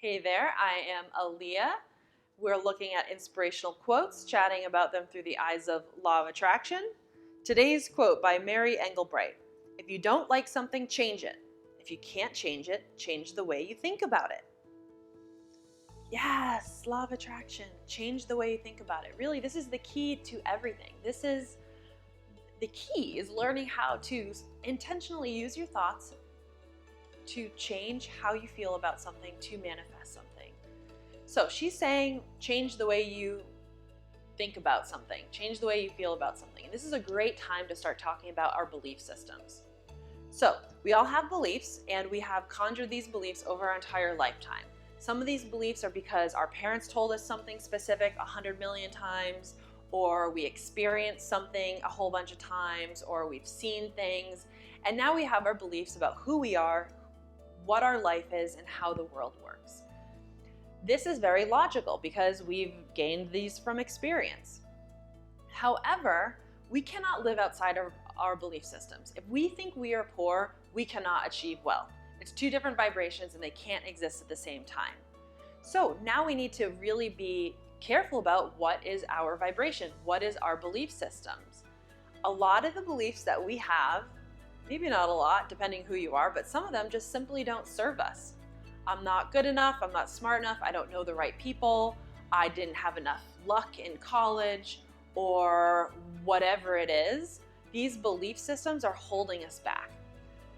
Hey there, I am Alleah. We're looking at inspirational quotes, chatting about them through the eyes of law of attraction. Today's quote by Mary Engelbright. If you don't like something, change it. If you can't change it, change the way you think about it. Yes, law of attraction. Change the way you think about it. Really, this is the key to everything. This is the key is learning how to intentionally use your thoughts to change how you feel about something to manifest something. So she's saying change the way you think about something, change the way you feel about something. And this is a great time to start talking about our belief systems. So we all have beliefs, and we have conjured these beliefs over our entire lifetime. Some of these beliefs are because our parents told us something specific 100 million times, or we experienced something a whole bunch of times, or we've seen things. And now we have our beliefs about who we are, what our life is, and how the world works. This is very logical because we've gained these from experience. However, we cannot live outside of our belief systems. If we think we are poor, we cannot achieve wealth. It's two different vibrations and they can't exist at the same time. So now we need to really be careful about what is our vibration, what is our belief systems. A lot of the beliefs that we have, maybe not a lot, depending who you are, but some of them just simply don't serve us. I'm not good enough, I'm not smart enough, I don't know the right people, I didn't have enough luck in college, or whatever it is. These belief systems are holding us back.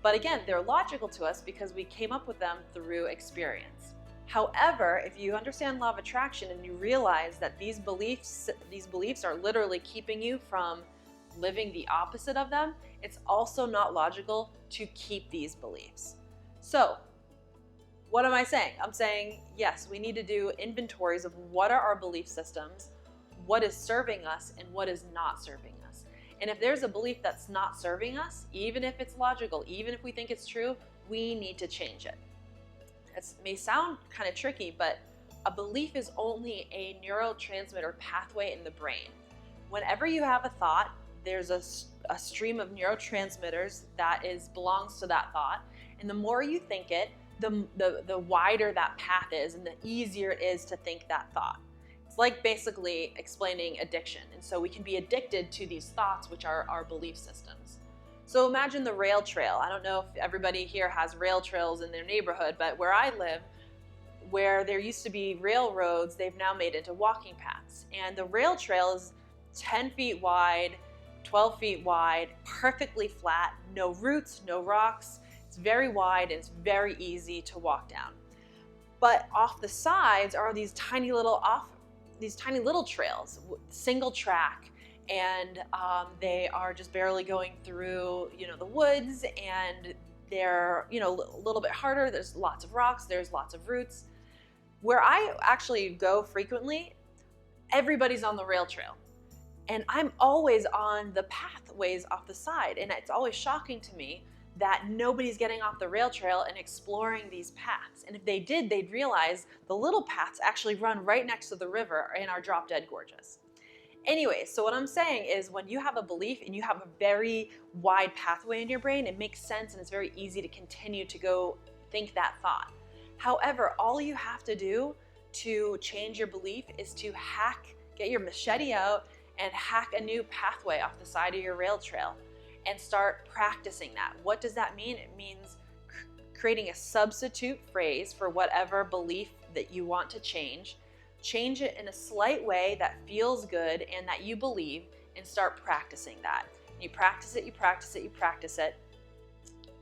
But again, they're logical to us because we came up with them through experience. However, if you understand law of attraction and you realize that these beliefs are literally keeping you from living the opposite of them, it's also not logical to keep these beliefs. So, what am I saying? I'm saying, yes, we need to do inventories of what are our belief systems, what is serving us, and what is not serving us. And if there's a belief that's not serving us, even if it's logical, even if we think it's true, we need to change it. It may sound kind of tricky, but a belief is only a neurotransmitter pathway in the brain. Whenever you have a thought, there's a stream of neurotransmitters that belongs to that thought. And the more you think it, the wider that path is and the easier it is to think that thought. It's like basically explaining addiction. And so we can be addicted to these thoughts, which are our belief systems. So imagine the rail trail. I don't know if everybody here has rail trails in their neighborhood, but where I live, where there used to be railroads, they've now made into walking paths. And the rail trail is 10 feet wide, 12 feet wide, perfectly flat, no roots, no rocks. It's very wide and it's very easy to walk down. But off the sides are these tiny little trails, single track, and they are just barely going through, the woods, and they're, a little bit harder. There's lots of rocks, there's lots of roots. Where I actually go frequently, everybody's on the rail trail. And I'm always on the pathways off the side. And it's always shocking to me that nobody's getting off the rail trail and exploring these paths. And if they did, they'd realize the little paths actually run right next to the river and are drop dead gorgeous. Anyway, so what I'm saying is when you have a belief and you have a very wide pathway in your brain, it makes sense and it's very easy to continue to go think that thought. However, all you have to do to change your belief is to get your machete out and hack a new pathway off the side of your rail trail and start practicing that. What does that mean? It means creating a substitute phrase for whatever belief that you want to change. Change it in a slight way that feels good and that you believe, and start practicing that. You practice it, you practice it, you practice it.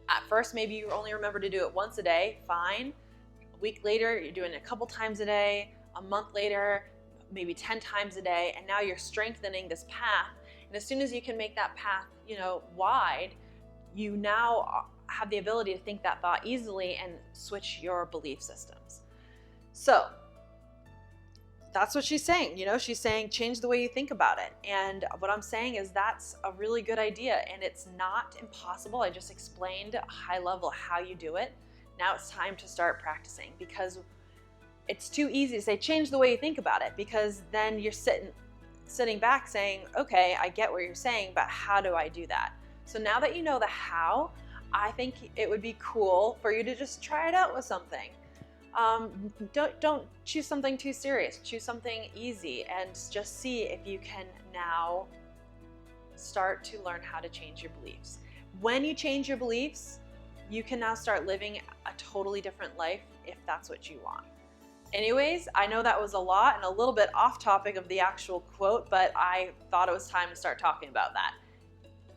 At first, maybe you only remember to do it once a day, fine. A week later, you're doing it a couple times a day. A month later, maybe 10 times a day, and now you're strengthening this path. And as soon as you can make that path, wide, you now have the ability to think that thought easily and switch your belief systems. So that's what she's saying. She's saying change the way you think about it. And what I'm saying is that's a really good idea, and it's not impossible. I just explained high level how you do it. Now it's time to start practicing, because it's too easy to say change the way you think about it, because then you're sitting back saying, okay, I get what you're saying, but how do I do that? So now that you know the how, I think it would be cool for you to just try it out with something. Don't choose something too serious. Choose something easy and just see if you can now start to learn how to change your beliefs. When you change your beliefs, you can now start living a totally different life if that's what you want. Anyways, I know that was a lot and a little bit off topic of the actual quote, but I thought it was time to start talking about that.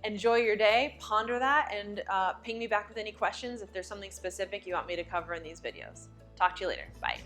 Enjoy your day, ponder that, and ping me back with any questions if there's something specific you want me to cover in these videos. Talk to you later. Bye.